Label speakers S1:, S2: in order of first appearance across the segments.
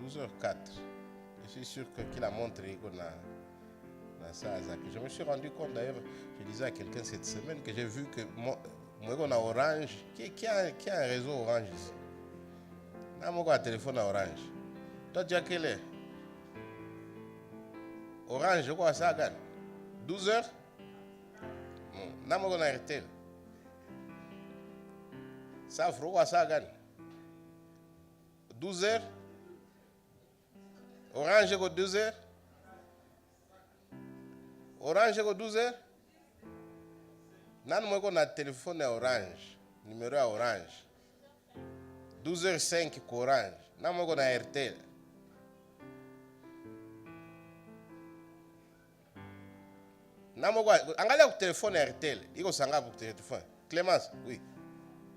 S1: 12h04. Je suis sûr qu'il a montré qu'on a ça. Je me suis rendu compte d'ailleurs, je disais à quelqu'un cette semaine que j'ai vu que moi on a Orange, qui a un réseau Orange ici. On a un téléphone à Orange. Toi tu as quelle heure? Orange, je crois ça gagne. 12h? On a RTL. Ça fera ça gagne. 12h? Orange est 12h? Orange est 12h? Nous avons un téléphone à Orange, numéro à Orange. 12h05 Orange. Nous avons un RTL. Nous avons un téléphone à RTL. Il y a un téléphone. Clémence, oui.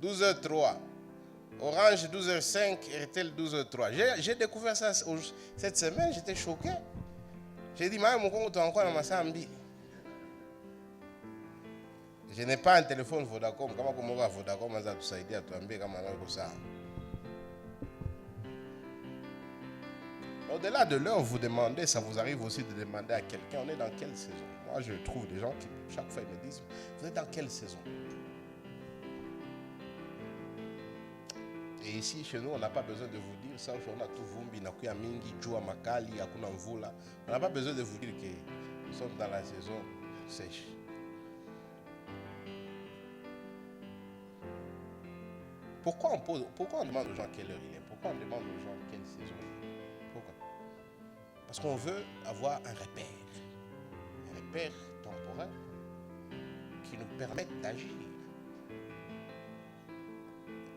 S1: 12h03. Orange 12h05, RTL 12h03. J'ai découvert ça cette semaine, j'étais choqué. J'ai dit, mon compte encore dans ma samedi. Je n'ai pas un téléphone Vodacom. Comment on va Vodacom, ça aide à tomber comme ça. Au-delà de l'heure, vous demandez, ça vous arrive aussi de demander à quelqu'un, on est dans quelle saison? Moi, je trouve des gens qui, chaque fois, ils me disent, vous êtes dans quelle saison? Et ici, chez nous, on n'a pas besoin de vous dire ça. On a tout vumbi, nakuya mingi, jua makali, akuna mvula. On n'a pas besoin de vous dire que nous sommes dans la saison sèche. Pourquoi on demande aux gens quelle heure il est? Pourquoi on demande aux gens quelle saison il est? Pourquoi? Parce qu'on veut avoir un repère temporel qui nous permette d'agir.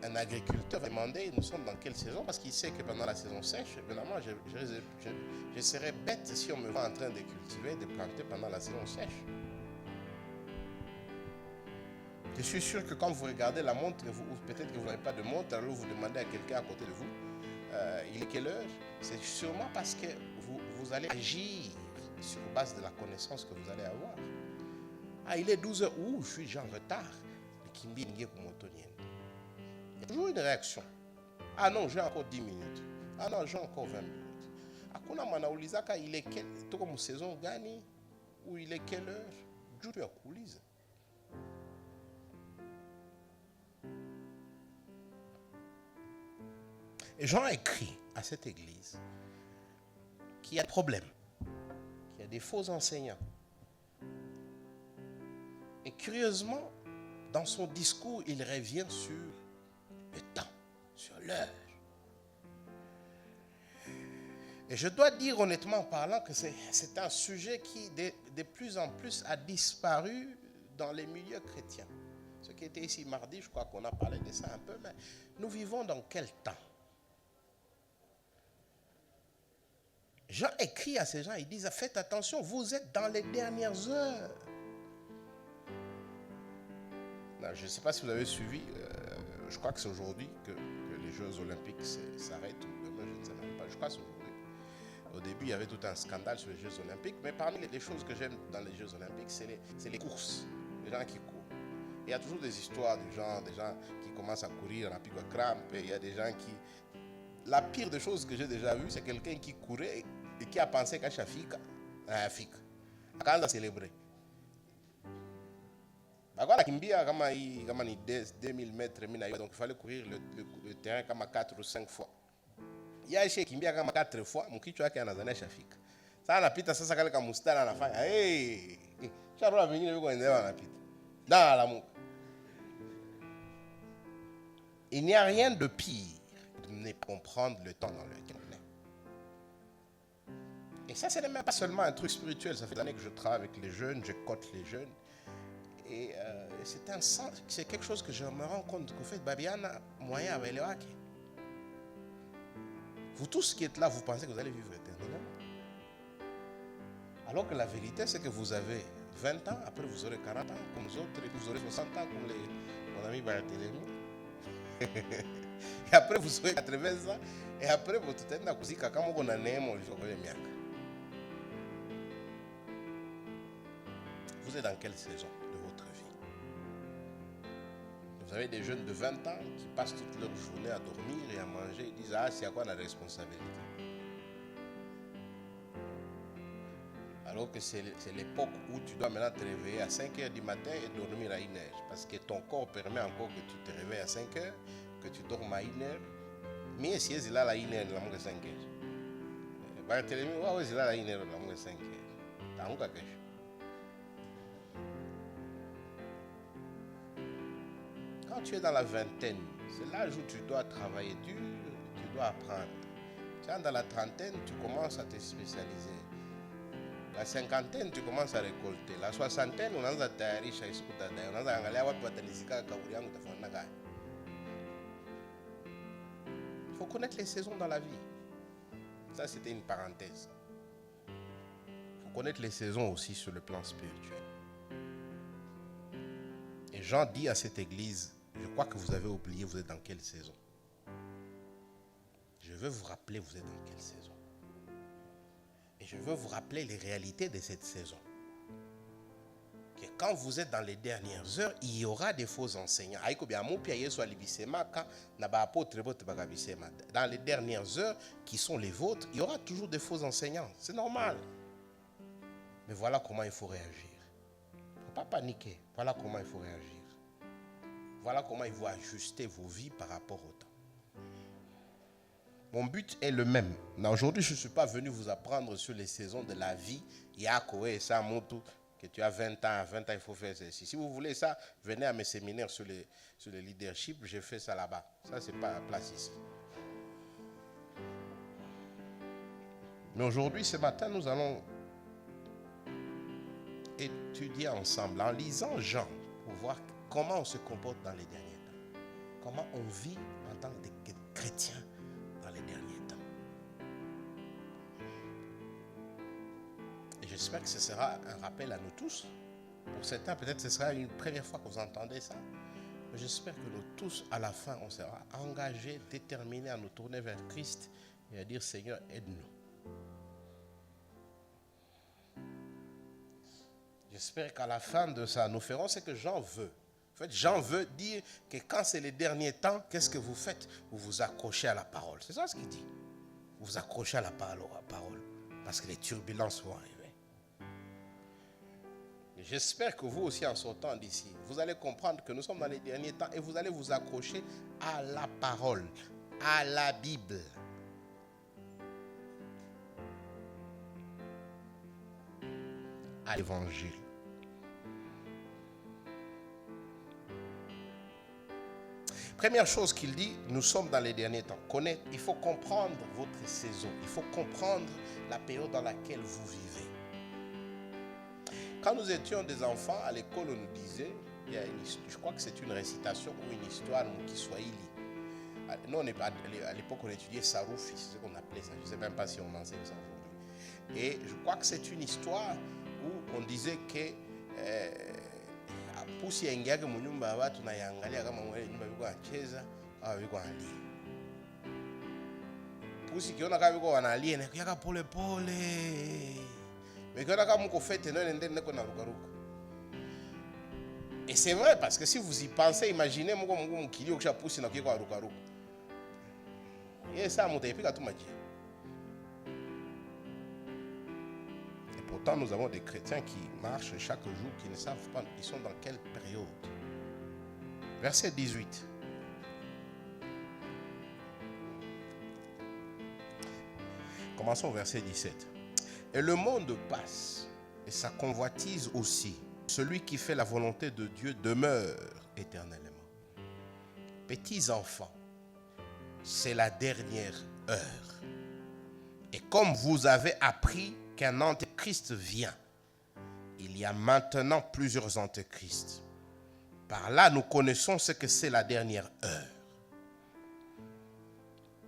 S1: Un agriculteur va demander, nous sommes dans quelle saison? Parce qu'il sait que pendant la saison sèche, évidemment, je serais bête si on me voit en train de cultiver, de planter pendant la saison sèche. Je suis sûr que quand vous regardez la montre, ou peut-être que vous n'avez pas de montre, alors vous demandez à quelqu'un à côté de vous, il est quelle heure? C'est sûrement parce que vous allez agir sur base de la connaissance que vous allez avoir. Ah, il est 12h, ouh, je suis déjà en retard. Il y a toujours une réaction. Ah non, j'ai encore 10 minutes. Ah non, j'ai encore 20 minutes. Akuna manaulizaka, il est quelle comme saison gani ou il est quelle heure? Dieu a coulise. Et Jean écrit à cette église qu'il y a des problèmes, qu'il y a des faux enseignants. Et curieusement, dans son discours, il revient sur le temps, sur l'heure. Et je dois dire honnêtement parlant que c'est un sujet qui de plus en plus a disparu dans les milieux chrétiens. Ce qui était ici mardi, je crois qu'on a parlé de ça un peu, mais nous vivons dans quel temps? Jean écrit à ces gens, il dit, faites attention, vous êtes dans les dernières heures. Non, je ne sais pas si vous avez suivi, je crois que c'est aujourd'hui que les Jeux Olympiques s'arrêtent. Je ne sais même pas, je crois que c'est aujourd'hui. Au début, il y avait tout un scandale sur les Jeux Olympiques, mais parmi les choses que j'aime dans les Jeux Olympiques, c'est les courses, les gens qui courent. Il y a toujours des histoires des gens qui commencent à courir, à piquer crampe, et il y a des gens qui... La pire des choses que j'ai déjà vues, c'est quelqu'un qui courait et qui a pensé qu'à Shafika, quand on a célébré. Voilà, Kimbia, comme il 2000 mètres, donc il fallait courir le terrain comme 4 ou 5 fois. Il y a chez Kimbia comme 4 fois, mon qui tu as qu'un azana Shafika. Ça, on a pita, ça, comme moustala, on a fait, hey, ça va venir, on a pita. Dans la mouque. Il n'y a rien de pire de ne pas comprendre le temps dans lequel on est. Et ça, ce n'est même pas seulement un truc spirituel. Ça fait des années que je travaille avec les jeunes, je cote les jeunes. Et c'est quelque chose que je me rends compte qu'au fait, Babiana, moyen avec les waки. Vous tous qui êtes là, vous pensez que vous allez vivre éternellement. Alors que la vérité, c'est que vous avez 20 ans, après vous aurez 40 ans, comme les autres, et vous aurez 60 ans, comme mon ami Barthélémy. Et après vous aurez 80 ans, et après vous êtes dans la comme on a némo, vous êtes dans quelle saison de votre vie? Vous avez des jeunes de 20 ans qui passent toute leur journée à dormir et à manger. Ils disent, ah, c'est à quoi la responsabilité? Alors que c'est l'époque où tu dois maintenant te réveiller à 5 heures du matin et dormir à 1 heure. Parce que ton corps permet encore que tu te réveilles à 5 heures, que tu dormes à 1 heure. Mais si il a la 1 heure, il a 5 heures. Barthélemy, il a la 1 heure, il a 5 heures. T'as un quelque chose. Quand tu es dans la vingtaine, c'est l'âge où tu dois travailler dur, tu dois apprendre. Quand dans la trentaine, tu commences à te spécialiser. La cinquantaine, tu commences à récolter. La soixantaine, on a tayarisha isikuta dayo. On a angalia watu watalizika kaburi yangu tafanya gani. Il faut connaître les saisons dans la vie. Ça, c'était une parenthèse. Il faut connaître les saisons aussi sur le plan spirituel. Et Jean dit à cette église, je crois que vous avez oublié, vous êtes dans quelle saison. Je veux vous rappeler, vous êtes dans quelle saison. Et je veux vous rappeler les réalités de cette saison. Que quand vous êtes dans les dernières heures, il y aura des faux enseignants. Dans les dernières heures qui sont les vôtres, il y aura toujours des faux enseignants. C'est normal. Mais voilà comment il faut réagir. Il ne faut pas paniquer. Voilà comment il faut réagir. Voilà comment il faut ajuster vos vies par rapport au temps. Mon but est le même. Aujourd'hui, je ne suis pas venu vous apprendre sur les saisons de la vie. Que tu as 20 ans, il faut faire ceci. Si vous voulez ça, venez à mes séminaires sur le leadership. Je fais ça là-bas. Ça, ce n'est pas la place ici. Mais aujourd'hui, ce matin, nous allons étudier ensemble, en lisant Jean, pour voir comment on se comporte dans les derniers temps. Comment on vit en tant que chrétien dans les derniers temps. Et j'espère que ce sera un rappel à nous tous. Pour certains, peut-être ce sera une première fois que vous entendez ça. Mais j'espère que nous tous, à la fin, on sera engagés, déterminés à nous tourner vers Christ et à dire, Seigneur, aide-nous. J'espère qu'à la fin de ça, nous ferons ce que Jean veut. En fait, Jean veut dire que quand c'est les derniers temps, qu'est-ce que vous faites? Vous vous accrochez à la parole. C'est ça ce qu'il dit. Vous vous accrochez à la parole. Parce que les turbulences vont arriver. Et j'espère que vous aussi, en sortant d'ici, vous allez comprendre que nous sommes dans les derniers temps et vous allez vous accrocher à la parole, à la Bible. À l'évangile. Première chose qu'il dit, nous sommes dans les derniers temps. Il faut comprendre votre saison. Il faut comprendre la période dans laquelle vous vivez. Quand nous étions des enfants, à l'école, on nous disait, je crois que c'est une récitation ou une histoire qui soit illie. Nous, à l'époque, on étudiait Saroufi, c'est ce qu'on appelait ça. Je ne sais même pas si on enseigne ça aujourd'hui. Et je crois que c'est une histoire où on disait que pusi yaingia mu nyumba ya watu na yaangalia kama mwele nyumba yuko anacheza au yuko analia. Pusi kiona kama yuko analia na yaka pole pole. Mais kama mko fete ndio nende ndeko na rukaruka. Et c'est vrai parce que si vous y pensez, imaginez mko mkilio kisha pusi na kiko rukaruka. Yesa mutaipika tu maji. Pourtant, nous avons des chrétiens qui marchent chaque jour, qui ne savent pas, ils sont dans quelle période. Verset 18. Commençons au verset 17. Et le monde passe, et sa convoitise aussi. Celui qui fait la volonté de Dieu demeure éternellement. Petits enfants, c'est la dernière heure. Et comme vous avez appris qu'un antéchrist vient, il y a maintenant plusieurs antéchrists. Par là, nous connaissons ce que c'est la dernière heure.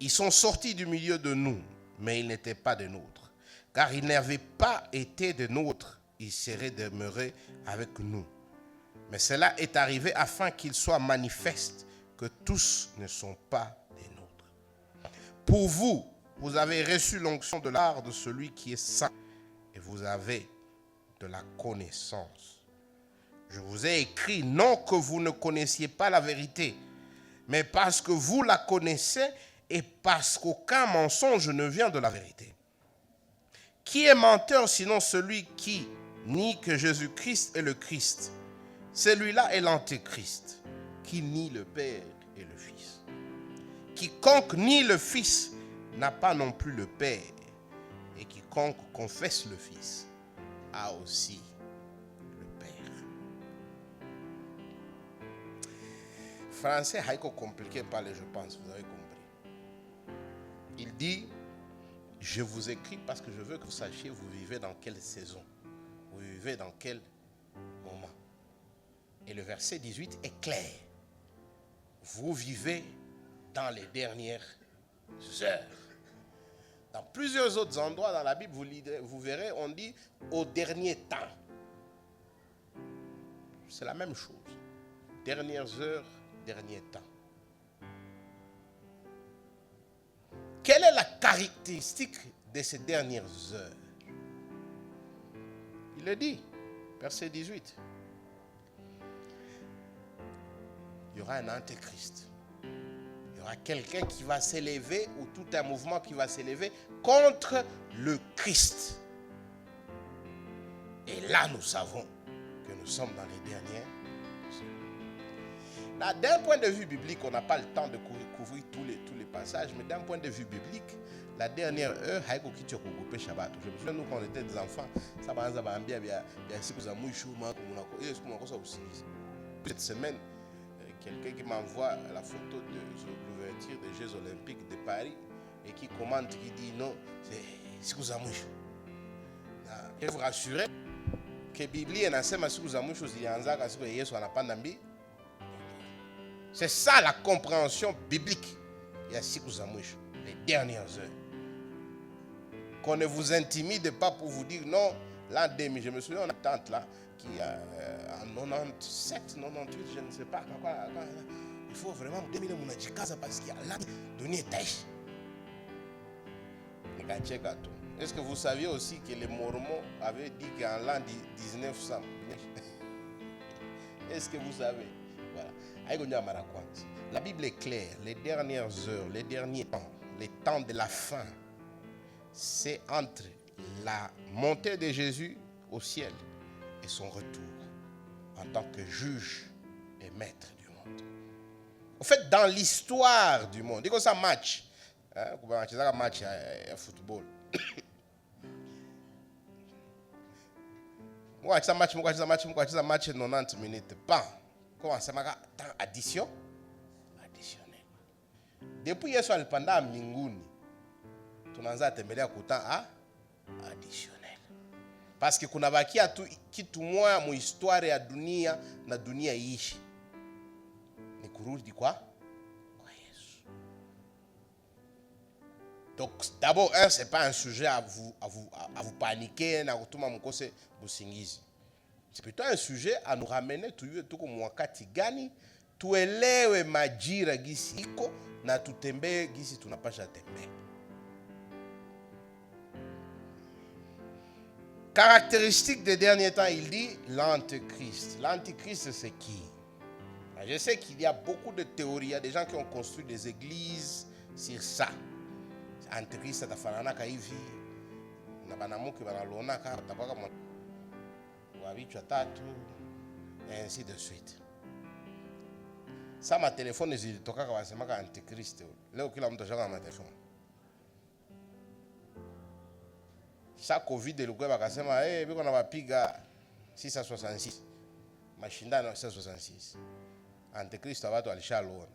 S1: Ils sont sortis du milieu de nous, mais ils n'étaient pas des nôtres. Car ils n'avaient pas été des nôtres, ils seraient demeurés avec nous. Mais cela est arrivé afin qu'il soit manifeste que tous ne sont pas des nôtres. Pour vous, vous avez reçu l'onction de l'art de celui qui est saint. Et vous avez de la connaissance. Je vous ai écrit non que vous ne connaissiez pas la vérité, mais parce que vous la connaissez et parce qu'aucun mensonge ne vient de la vérité. Qui est menteur sinon celui qui nie que Jésus-Christ est le Christ? Celui-là est l'antéchrist, qui nie le Père et le Fils. Quiconque nie le Fils n'a pas non plus le Père, et quiconque confesse le Fils a aussi le Père. Français, haïko compliqué parler, je pense, vous avez compris. Il dit, je vous écris parce que je veux que vous sachiez, vous vivez dans quelle saison, vous vivez dans quel moment. Et le verset 18 est clair. Vous vivez dans les dernières heures. Dans plusieurs autres endroits dans la Bible, vous verrez, on dit au dernier temps. C'est la même chose. Dernières heures, dernier temps. Quelle est la caractéristique de ces dernières heures? Il le dit, verset 18. Il y aura un antéchrist. Il y aura quelqu'un qui va s'élever, ou tout un mouvement qui va s'élever contre le Christ. Et là, nous savons que nous sommes dans les dernières heures. Là, d'un point de vue biblique, on n'a pas le temps de couvrir tous les passages, mais d'un point de vue biblique, la dernière heure, je me souviens, nous, quand on était des enfants, ça va cette semaine, quelqu'un qui m'envoie la photo de l'ouverture des Jeux Olympiques de Paris et qui commente, qui dit non, c'est Sikuzamouche. Je vous rassure que la Bible est dans Sikuzamouche, c'est ça la compréhension biblique. Il y a Sikuzamouche, les dernières heures. Qu'on ne vous intimide pas pour vous dire non, l'an 2000, je me souviens, on a une tante là, qui en 97, 98, je ne sais pas, il faut vraiment 2000 mon adjikaza parce qu'il y a là, donner tâche. Est-ce que vous saviez aussi que les Mormons avaient dit qu'en l'an 1900, est-ce que vous savez? Voilà. La Bible est claire, les dernières heures, les derniers temps, les temps de la fin, c'est entre la montée de Jésus au ciel et son retour en tant que juge et maître du monde. En fait, dans l'histoire du monde, dès que ça match, un match à football. Moi, ça match 90 minutes. Pas. Comment ça marche? Addition. Additionnel. Depuis hier soir, pendant Minguni, tunaanza tembelea kuta additionnel. Parce que kuna bakia kitu moja mu histoire ya dunia na dunia iishi. Ni kurudi kwa Yesu. Donc d'abord, c'est pas un sujet à vous paniquer na kutuma mkose busingizi. C'est plutôt un sujet à nous ramener tuko mwakati gani, tuelewe majira gisi iko na tutembee gisi tunapasha tembea. Caractéristique des derniers temps, il dit l'antéchrist. L'antéchrist, c'est qui? Je sais qu'il y a beaucoup de théories. Il y a des gens qui ont construit des églises sur ça. Antéchrist, c'est fanana kaivi. Nabanamuki banalona ka takwaka mo. Wabichwa tatu et ainsi de suite. Ça ma téléphone zilitoka kwa wasema ka antéchrist. Leo kila mtu ashaka na téléphone. Sa Covid ilikuwa bakasema biko na wapiga 666 mashindano 666 antikristo watu alishalona.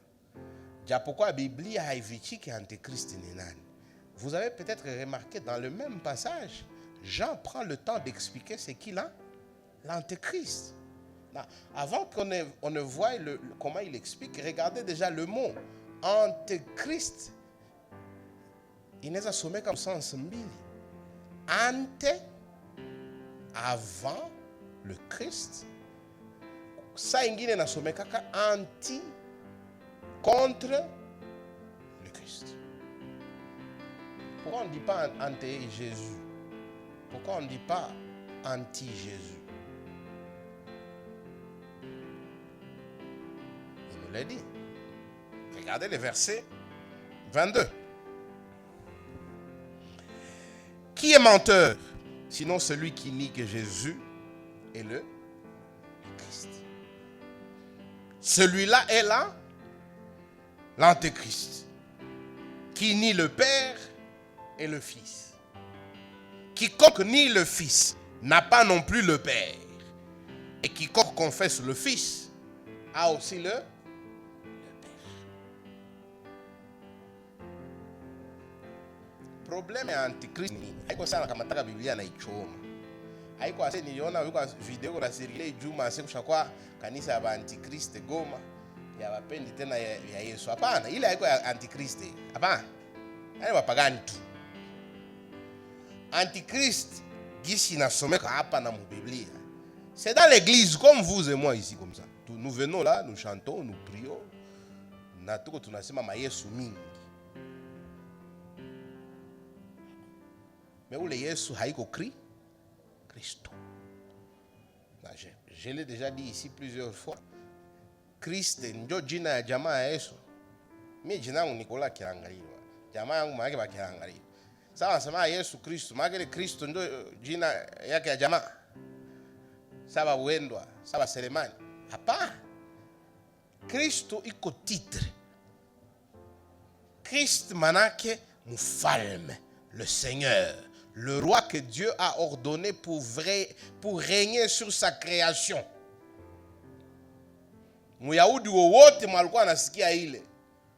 S1: Japokuwa Biblia haifichiki antikristo ni nani. Vous avez peut-être remarqué dans le même passage, Jean prend le temps d'expliquer c'est qui là l'antéchrist. Avant qu'on ne voie comment il explique, regardez déjà le mot antéchrist. Il n'est pas sommé comme sens mbili. Ante, avant le Christ. Ça ingine nasomeka anti, contre le Christ. Pourquoi on ne dit pas anti-Jésus? Pourquoi on ne dit pas anti-Jésus? Il nous l'a dit. Regardez le verset 22. Qui est menteur? Sinon celui qui nie que Jésus est le Christ. Celui-là est là, l'Antéchrist, qui nie le Père et le Fils. Quiconque nie le Fils n'a pas non plus le Père. Et quiconque confesse le Fils a aussi le Père. Problème ya Antichrist ni haiko sana kama nataka Biblia naichoma. Haiko ase niliona kwa video la serie Juma ase kushakuwa kanisa ya Antichrist Goma ya wapendi tena ya Yesu. Hapana, ile haiko ya Antichrist. Hapana. Haya wapagani tu. Antichrist gisi inasomeka hapa na Biblia. C'est dans l'église comme vous et moi ici comme ça. Nous venons là, nous chantons, nous prions. Na tuko tunasema ma Yesu mingi. Mais où le Yesu haiko Christo. Je l'ai déjà dit ici plusieurs fois. Christ ndio jina ya jamaa ya Yesu. Mimi jina langu Nicolas Kirangaliwa. Jamaa yangu maana yake Kirangaliwa. Sasa nasema Yesu Kristo, maana Kristo ndio jina yake ya jamaa. Saba Wendwa, Saba Selemani. Hapana. Kristo iko titre. Christ manake mfalme, le Seigneur, le roi que Dieu a ordonné pour régner sur sa création. Muyahudi wowote alikuwa anasikia ile,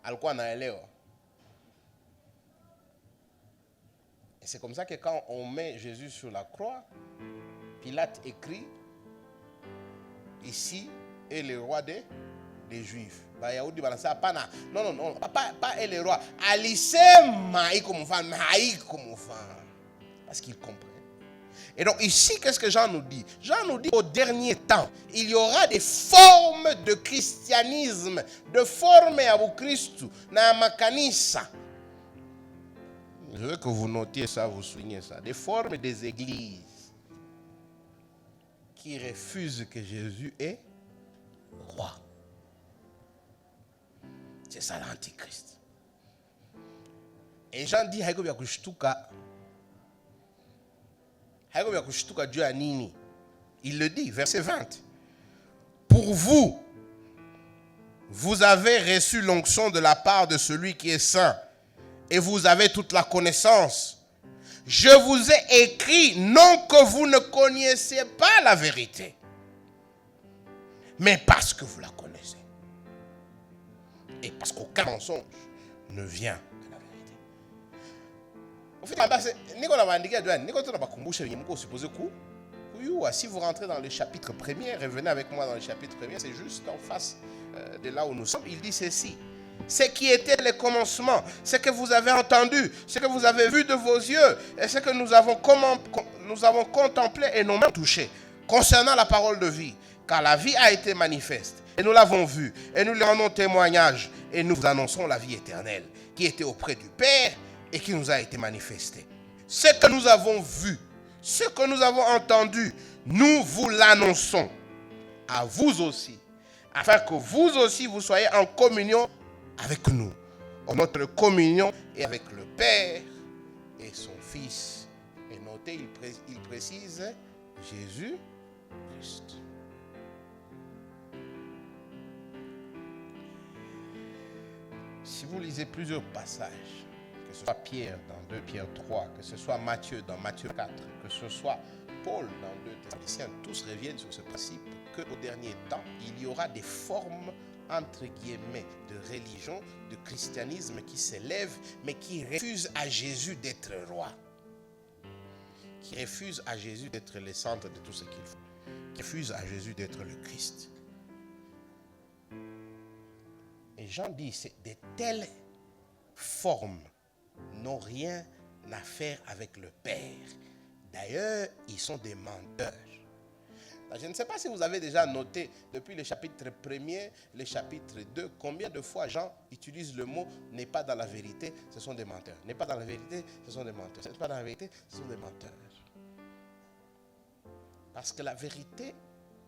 S1: alikuwa anaelewa. Et c'est comme ça que quand on met Jésus sur la croix, Pilate écrit ici est le roi des Juifs. Bayahudi banasema hapana. Non, pas est le roi. Alisema iko mfalme, haiko mfalme. Parce qu'il comprend. Et donc ici, qu'est-ce que Jean nous dit? Jean nous dit au dernier temps, il y aura des formes de christianisme, de formes à Christ, na makanisa. Je veux que vous notiez ça, vous soulignez ça. Des formes des églises qui refusent que Jésus est roi. C'est ça l'Antichrist. Et Jean dit, haiko vya kushtuka juu ya nini? Il le dit, verset 20. Pour vous, vous avez reçu l'onction de la part de celui qui est saint, et vous avez toute la connaissance. Je vous ai écrit, non que vous ne connaissiez pas la vérité, mais parce que vous la connaissez. Et parce qu'aucun mensonge ne vient de la vérité. Si vous rentrez dans le chapitre 1er, revenez avec moi dans le chapitre 1er, c'est juste en face de là où nous sommes. Il dit ceci. Ce qui était le commencement, ce que vous avez entendu, ce que vous avez vu de vos yeux, et ce que nous avons contemplé et non même touché, concernant la parole de vie. Car la vie a été manifeste, et nous l'avons vue, et nous lui rendons témoignage, et nous vous annonçons la vie éternelle, qui était auprès du Père, et qui nous a été manifestée. Ce que nous avons vu, ce que nous avons entendu, nous vous l'annonçons à vous aussi, afin que vous aussi vous soyez en communion avec nous. Notre communion est avec le Père et son Fils. Et notez, il précise Jésus-Christ. Si vous lisez plusieurs passages, que ce soit Pierre dans 2 Pierre 3, que ce soit Matthieu dans Matthieu 4, que ce soit Paul dans 2 Thessaloniciens, tous reviennent sur ce principe qu'au dernier temps, il y aura des formes entre guillemets de religion, de christianisme qui s'élèvent, mais qui refusent à Jésus d'être roi. Qui refusent à Jésus d'être le centre de tout ce qu'il faut. Qui refusent à Jésus d'être le Christ. Et Jean dit, de telles formes n'ont rien à faire avec le Père. D'ailleurs, ils sont des menteurs. Je ne sais pas si vous avez déjà noté depuis le chapitre 1er, le chapitre 2, combien de fois Jean utilise le mot « n'est pas dans la vérité, ce sont des menteurs ». N'est pas dans la vérité, ce sont des menteurs. Ce n'est pas dans la vérité, ce sont des menteurs. Parce que la vérité,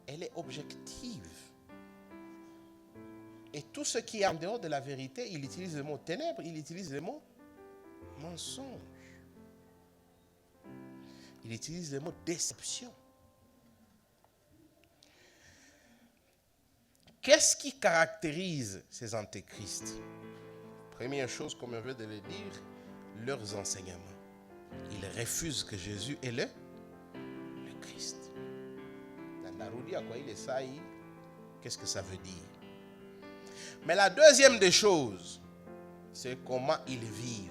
S1: elle est objective. Et tout ce qui est en dehors de la vérité, il utilise le mot ténèbres, il utilise le mot mensonge. Il utilise le mot déception. Qu'est-ce qui caractérise ces antéchrists? Première chose, comme on vient de le dire, leurs enseignements. Ils refusent que Jésus est le Christ. Qu'est-ce que ça veut dire? Mais la deuxième des choses, c'est comment ils vivent.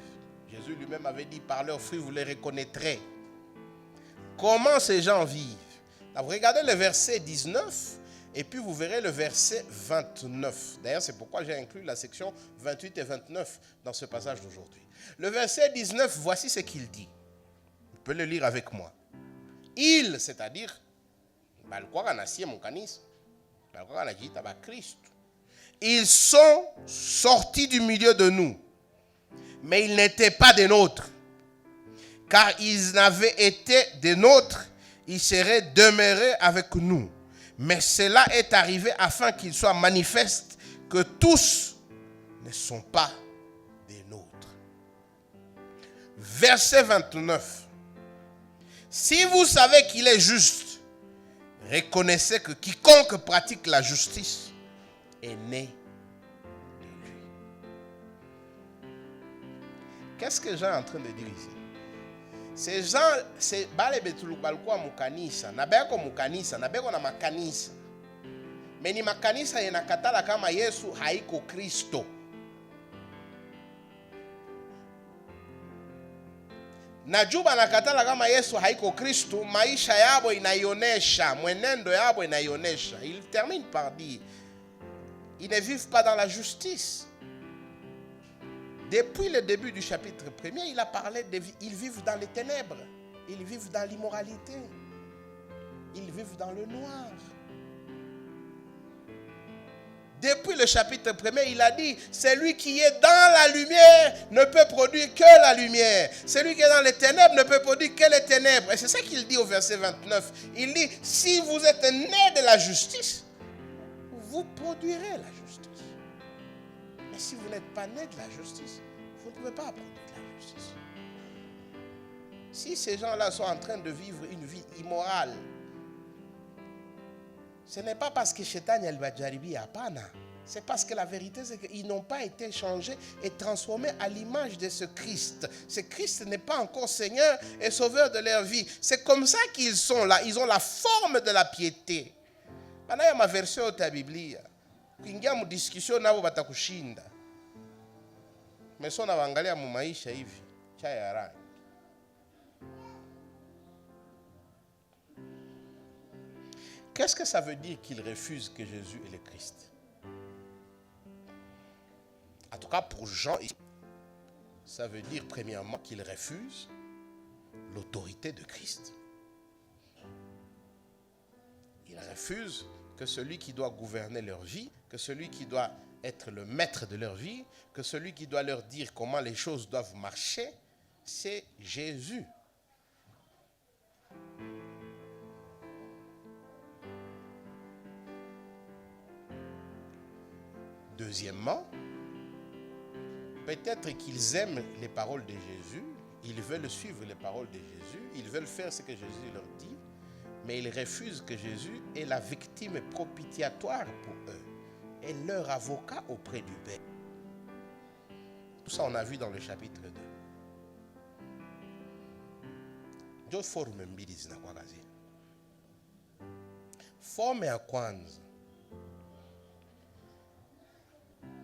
S1: Jésus lui-même avait dit, par leurs fruits, vous les reconnaîtrez. Comment ces gens vivent? Là, vous regardez le verset 19, et puis vous verrez le verset 29. D'ailleurs, c'est pourquoi j'ai inclus la section 28 et 29 dans ce passage d'aujourd'hui. Le verset 19, voici ce qu'il dit. Vous pouvez le lire avec moi. Il, c'est-à-dire, ils sont sortis du milieu de nous, mais ils n'étaient pas des nôtres. Car ils n'avaient été des nôtres, ils seraient demeurés avec nous. Mais cela est arrivé afin qu'il soit manifeste que tous ne sont pas des nôtres. Verset 29. Si vous savez qu'il est juste, reconnaissez que quiconque pratique la justice est né de lui. Qu'est-ce que Jean est en train de dire ici? Ces gens, c'est bale betulubalikuwa mukanisa, na beko mukanisa, na beko na makanisa. Meni makanisa yanakatala kama Yesu haiko Kristo. Na juba nakatala kama Yesu haiko Kristo, maisha yabo inaionesha, mwenendo yabo inaionesha. Il termine par dire, ils ne vivent pas dans la justice. Depuis le début du chapitre 1er, il a parlé ils vivent dans les ténèbres, ils vivent dans l'immoralité, ils vivent dans le noir. Depuis le chapitre 1er, il a dit, celui qui est dans la lumière ne peut produire que la lumière. Celui qui est dans les ténèbres ne peut produire que les ténèbres. Et c'est ça qu'il dit au verset 29. Il dit, si vous êtes nés de la justice, vous produirez la justice. Mais si vous n'êtes pas nés de la justice, vous ne pouvez pas produire la justice. Si ces gens-là sont en train de vivre une vie immorale, ce n'est pas parce que Shaitan al-Bajaribi a pana. C'est parce que la vérité, c'est qu'ils n'ont pas été changés et transformés à l'image de ce Christ. Ce Christ n'est pas encore Seigneur et Sauveur de leur vie. C'est comme ça qu'ils sont là. Ils ont la forme de la piété. Maintenant, il y a ma version de la Bible. Il y a une discussion nabo batakushinda. Mais si on a angalia mu maisha hivi, chaya rangi. Qu'est-ce que ça veut dire qu'ils refusent que Jésus est le Christ? En tout cas, pour Jean, ça veut dire premièrement qu'ils refusent l'autorité de Christ. Ils refusent que celui qui doit gouverner leur vie, que celui qui doit être le maître de leur vie, que celui qui doit leur dire comment les choses doivent marcher, c'est Jésus. Deuxièmement, peut-être qu'ils aiment les paroles de Jésus, ils veulent suivre les paroles de Jésus, ils veulent faire ce que Jésus leur dit, mais ils refusent que Jésus est la victime propitiatoire pour eux et leur avocat auprès du Père. Tout ça on a vu dans le chapitre 2. Ndio forme mbili zinakuwa kazini. Forme ya kwanza,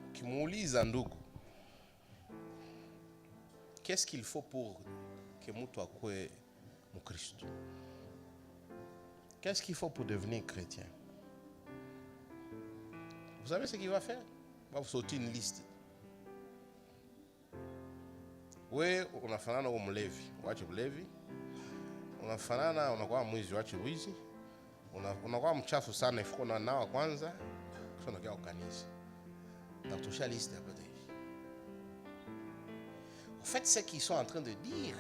S1: ukimuuliza ndugu, qu'est-ce qu'il faut pour que mtu akue mkristo? Qu'est-ce qu'il faut pour devenir chrétien? Vous savez ce qu'il va faire? Il va vous sortir une liste. Oui, unafanana uko mlevi, wache mlevi. Unafanana unakuwa mwizi, wache wizi. Unakuwa mchafu sana, ifiko unanawa kwanza, kisha unakia kanisa. Takutoshia liste à côté. En fait, ce qu'ils sont en train de dire,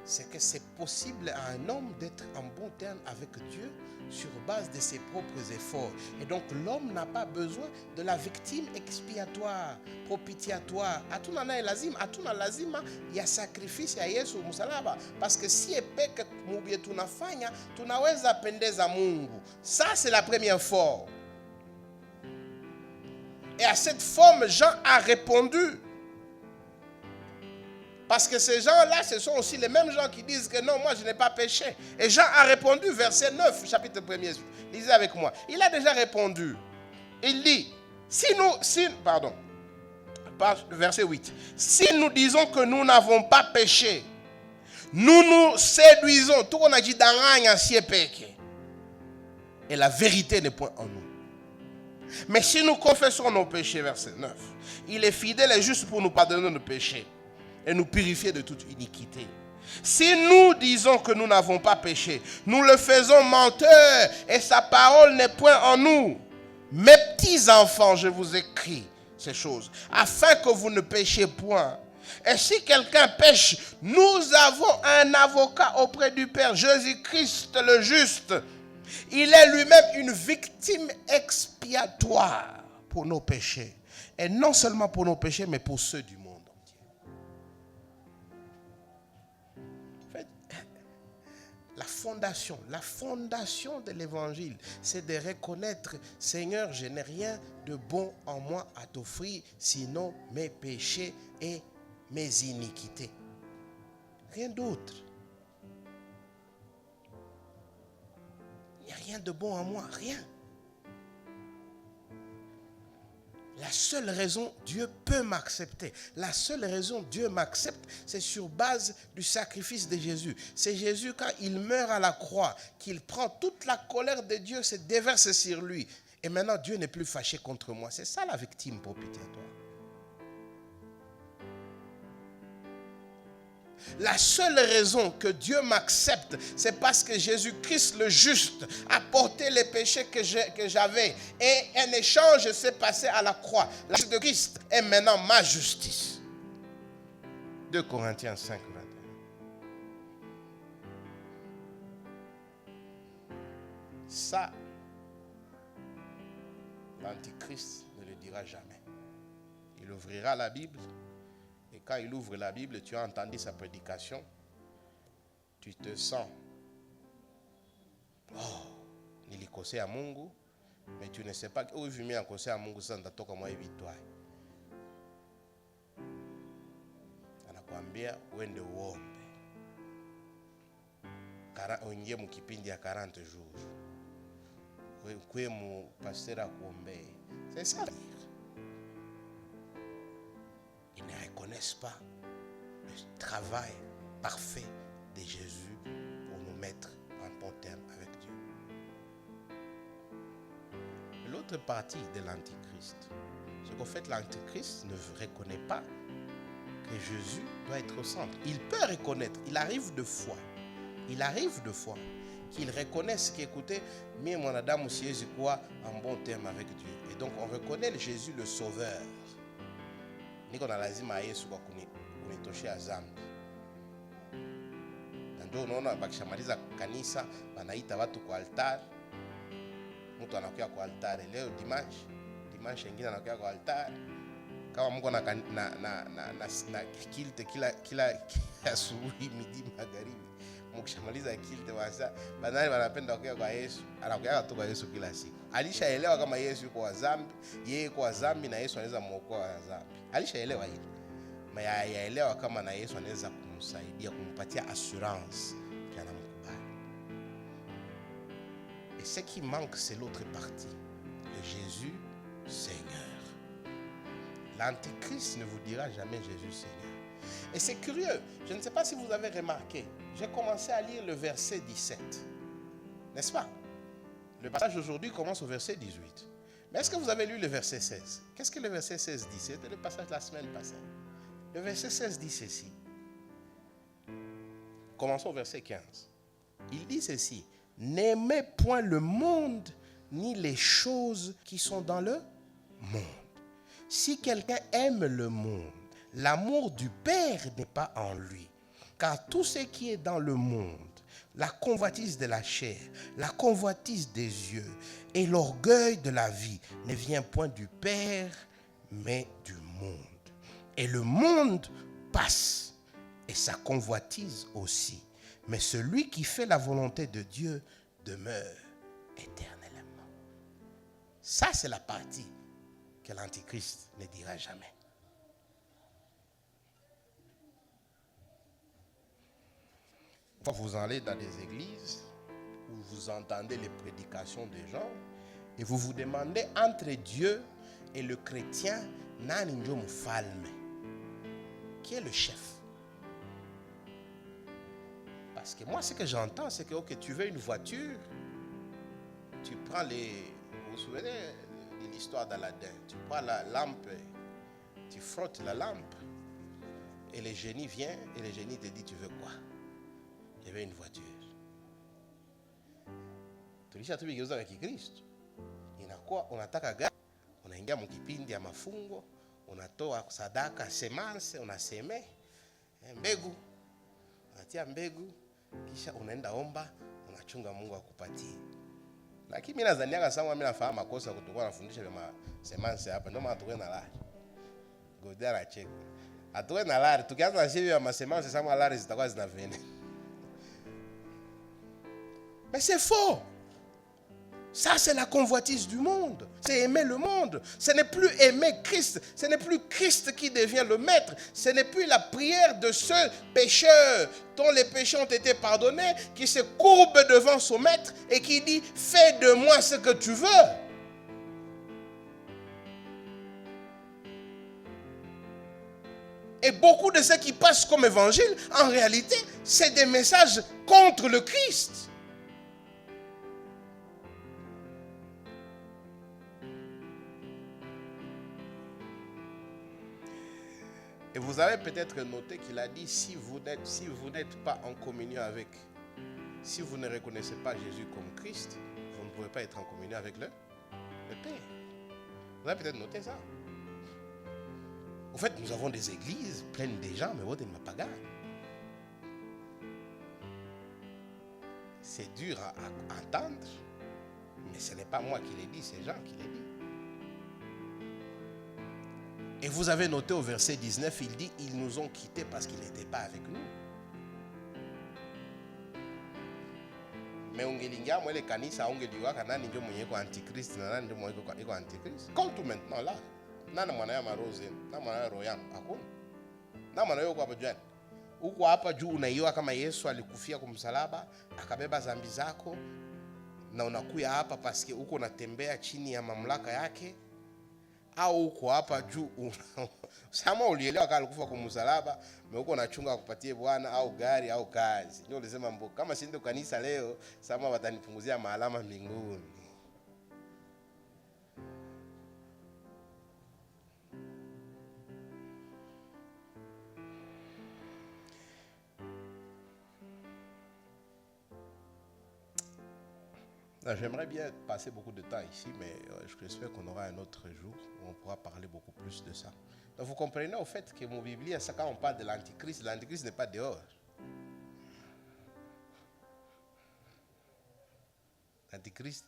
S1: c'est que c'est possible à un homme d'être en bon terme avec Dieu sur base de ses propres efforts. Et donc l'homme n'a pas besoin de la victime expiatoire, propitiatoire. Hatuna naye lazima ya sacrifice ya Yesu msalaba, parce que si epeke mubie tunafanya tunaweza pendeza Mungu. Ça c'est la première forme. Et à cette forme, Jean a répondu. Parce que ces gens-là, ce sont aussi les mêmes gens qui disent que non, moi je n'ai pas péché. Et Jean a répondu, verset 9, chapitre 1er. Lisez avec moi. Il a déjà répondu. Il dit, verset 8. Si nous disons que nous n'avons pas péché, nous nous séduisons. Tout on a dit et la vérité n'est point en nous. Mais si nous confessons nos péchés, verset 9, il est fidèle et juste pour nous pardonner nos péchés et nous purifier de toute iniquité. Si nous disons que nous n'avons pas péché, nous le faisons menteur et sa parole n'est point en nous. Mes petits enfants, je vous écris ces choses afin que vous ne péchiez point. Et si quelqu'un pêche, nous avons un avocat auprès du Père, Jésus-Christ le juste. Il est lui-même une victime expiatoire pour nos péchés. Et non seulement pour nos péchés, mais pour ceux du monde. La fondation de l'évangile, c'est de reconnaître, Seigneur, je n'ai rien de bon en moi à t'offrir, sinon mes péchés et mes iniquités. Rien d'autre. Il n'y a rien de bon en moi, rien. La seule raison Dieu peut m'accepter, la seule raison Dieu m'accepte, c'est sur base du sacrifice de Jésus. C'est Jésus, quand il meurt à la croix, qu'il prend toute la colère de Dieu, se déverse sur lui. Et maintenant, Dieu n'est plus fâché contre moi. C'est ça la victime propitiatoire. La seule raison que Dieu m'accepte, c'est parce que Jésus-Christ le juste a porté les péchés que j'avais. Et en échange, s'est passé à la croix. La justice de Christ est maintenant ma justice. 2 Corinthiens 5, 21. Ça, l'Antichrist ne le dira jamais. Il ouvrira la Bible. Et quand il ouvre la Bible, tu as entendu sa prédication, tu te sens, nilikosea Mungu, mais tu ne sais pas où il vient kosea Mungu sasa ndatoka mwa hivi toi. Anakuambia uende uombe. Uingie mkipindi ya 40 jours. Ukwe mu pasteur akuombe. C'est ça. Ils ne reconnaissent pas le travail parfait de Jésus pour nous mettre en bon terme avec Dieu. L'autre partie de l'Antichrist, c'est qu'en fait l'Antichrist ne reconnaît pas que Jésus doit être au centre. Il peut reconnaître, il arrive de fois qu'il reconnaisse qu'écoutez, mais mon Adam aussi est quoi en bon terme avec Dieu. Et donc on reconnaît Jésus le Sauveur. Niko na lazima Yesu kwa kunitoshea dhambi. Na ndio unaona bakishamaliza kanisa wanaita watu kwa altar. Mtu anakuja kwa altar leo dimanche nyingine anakuja kwa altar. Kama Mungu na kilte kila asubuhi midi magharibi. Mkishamaliza kilte wasa banani wanapenda kuja kwa Yesu. Anakuja tu kwa Yesu kila siku. Alishaelewa kama Yesu yuko wa dhambi, yeye yuko wa dhambi na Yesu anaweza muokoa wa dhambi. Alishaelewa hilo. Yaelewa kama na Yesu anaweza kumsaidia, kumpatia assurance qu'il anamkubali. Et ce qui manque, c'est l'autre partie. Le Jésus Seigneur. L'Antichrist ne vous dira jamais Jésus Seigneur. Et c'est curieux, je ne sais pas si vous avez remarqué, j'ai commencé à lire le verset 17. N'est-ce pas? Le passage d'aujourd'hui commence au verset 18. Mais est-ce que vous avez lu le verset 16? Qu'est-ce que le verset 16 dit? C'était le passage de la semaine passée. Le verset 16 dit ceci. Commençons au verset 15. Il dit ceci. N'aimez point le monde, ni les choses qui sont dans le monde. Si quelqu'un aime le monde, l'amour du Père n'est pas en lui. Car tout ce qui est dans le monde, la convoitise de la chair, la convoitise des yeux et l'orgueil de la vie ne vient point du Père, mais du monde. Et le monde passe et sa convoitise aussi. Mais celui qui fait la volonté de Dieu demeure éternellement. Ça, c'est la partie que l'Antichrist ne dira jamais. Quand vous allez dans des églises où vous entendez les prédications des gens et vous vous demandez entre Dieu et le chrétien, nani ndio mfalme? Qui est le chef? Parce que moi, ce que j'entends, c'est que ok, tu veux une voiture, tu prends les... Vous vous souvenez de l'histoire d'Aladin? Tu prends la lampe, tu frottes la lampe, et le génie vient, et le génie te dit, tu veux quoi? Je veux une voiture. Tulisha tubigeuza kwa Kikristo. Inakuwa unataka gari, unaingia mkipindi ya mafungo, unatoa sadaka, semanse, unaseme mbegu, unatia mbegu, kisha unaenda omba, unachunga Mungu akupatie. Lakini mimi nadhaniaga sana mimi nafahamu makosa kutokuwa nafundisha vya semanse hapa, ndio maana tukwenda na lari. Godara check. Atuwe na lari, tukianza na hivi ya semanse sama lari zitakuwa zinavene. Mais c'est faux. Ça, c'est la convoitise du monde. C'est aimer le monde. Ce n'est plus aimer Christ. Ce n'est plus Christ qui devient le maître. Ce n'est plus la prière de ce pécheur dont les péchés ont été pardonnés, qui se courbe devant son maître et qui dit « Fais de moi ce que tu veux ». Et beaucoup de ce qui passe comme évangile, en réalité, c'est des messages contre le Christ. Et vous avez peut-être noté qu'il a dit, si vous n'êtes pas en communion avec, si vous ne reconnaissez pas Jésus comme Christ, vous ne pouvez pas être en communion avec le Père. Vous avez peut-être noté ça. En fait, nous avons des églises pleines de gens, mais vous n'êtes pas pagans. C'est dur à entendre, mais ce n'est pas moi qui l'ai dit, c'est Jean qui l'a dit. Et vous avez noté au verset 19, il dit, ils nous ont quittés parce qu'ils n'étaient pas avec nous. Mais ungelinga mwele kanisa ungeliwa kanani ndio mwenye kwa antichrist na nani ndio mwenye kwa antichrist. Comme tout maintenant là. Nana mwana ya marose, na mwana ya royam hakuna. Na mwana yoko hapa jana. Uko hapa juu unaiwa kama Yesu alikufia kwa msalaba, akabeba dhambi zako na unakuya hapa paske uko unatembea chini ya mamlaka yake. Au uko hapa juu sama ulielewa kama alikufa kwa msalaba, mais uko unachunga kupatie Bwana au gari au kazi. Ndio ulisema mbo kama si ndio kanisa leo, sama watanipunguzia maalama mbinguni. J'aimerais bien passer beaucoup de temps ici, mais j'espère qu'on aura un autre jour où on pourra parler beaucoup plus de ça. Donc vous comprenez au fait que mon Bible, quand on parle de l'Antichrist n'est pas dehors. L'Antichrist,